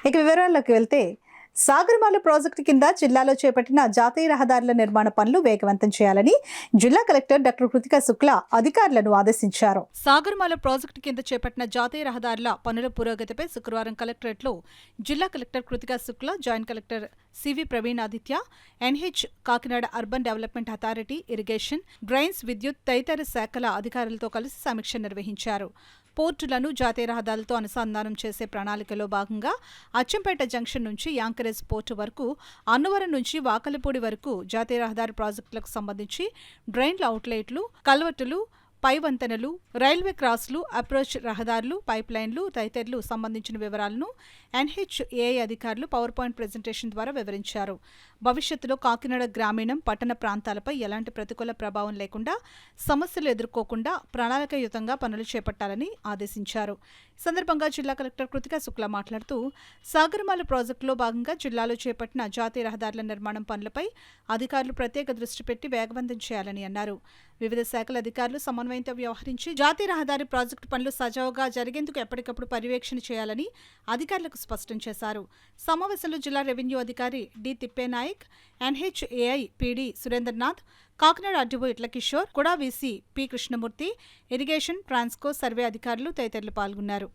ఇక వివరాల్లోకి వెళ్తే సాగర్మాల ప్రాజెక్టు కింద జిల్లాలో చేపట్టిన జాతీయ రహదారుల నిర్మాణ పనులు వేగవంతం చేయాలని జిల్లా కలెక్టర్ డాక్టర్ కృతికా శుక్లా అధికారులను ఆదేశించారు. సాగర్మాల ప్రాజెక్టు కింద చేపట్టిన జాతీయ రహదారుల పనుల పురోగతిపై శుక్రవారం కలెక్టరేట్లో జిల్లా collector Kritika Shukla, joint collector CV Praveen Aditya, NH Kakinada urban development authority, irrigation, drains, విద్యుత్ తదితర శాఖల అధికారులతో కలిసి సమీక్ష నిర్వహించారు. పోర్టులను జాతీయ రహదారులతో అనుసంధానం చేసే ప్రణాళికలో భాగంగా అచ్చంపేట జంక్షన్ నుంచి యాంకరేజ్ పోర్టు వరకు, అన్నవరం నుంచి వాకలపూడి వరకు జాతీయ రహదారి ప్రాజెక్టులకు సంబంధించి డ్రైన్ల అవుట్లెట్లు, కల్వర్టులు, పై వంతెనలు, రైల్వే క్రాస్లు, అప్రోచ్ రహదారులు, పైప్ లైన్లు తదితరులు సంబంధించిన వివరాలను ఎన్హెచ్ఏఐ అధికారులు పవర్ పాయింట్ ప్రెజెంటేషన్ ద్వారా వివరించారు. భవిష్యత్తులో కాకినాడ గ్రామీణం, పట్టణ ప్రాంతాలపై ఎలాంటి ప్రతికూల ప్రభావం లేకుండా, సమస్యలు ఎదుర్కోకుండా ప్రణాళికాయుతంగా పనులు చేపట్టాలని ఆదేశించారు. ఈ సందర్భంగా జిల్లా కలెక్టర్ కృతికా శుక్లా మాట్లాడుతూ, సాగర్మాల ప్రాజెక్టులో భాగంగా జిల్లాలో చేపట్టిన జాతీయ రహదారుల నిర్మాణం పనులపై అధికారులు ప్రత్యేక దృష్టి పెట్టి వేగవంతం చేయాలని అన్నారు. వివిధ శాఖల అధికారులు సమన్వయంతో వ్యవహరించి జాతీయ రహదారి ప్రాజెక్టు పనులు సజావుగా జరిగేందుకు ఎప్పటికప్పుడు పర్యవేక్షణ చేయాలని అధికారులకు స్పష్టం చేశారు. సమావేశంలో జిల్లా రెవెన్యూ అధికారి D Tippenayak, NHAI PD Surendranath, Kakinada RDO Itla Kishore, KUDA VC P Krishnamurthy, irrigation, Transco survey అధికారులు తదితరులు పాల్గొన్నారు.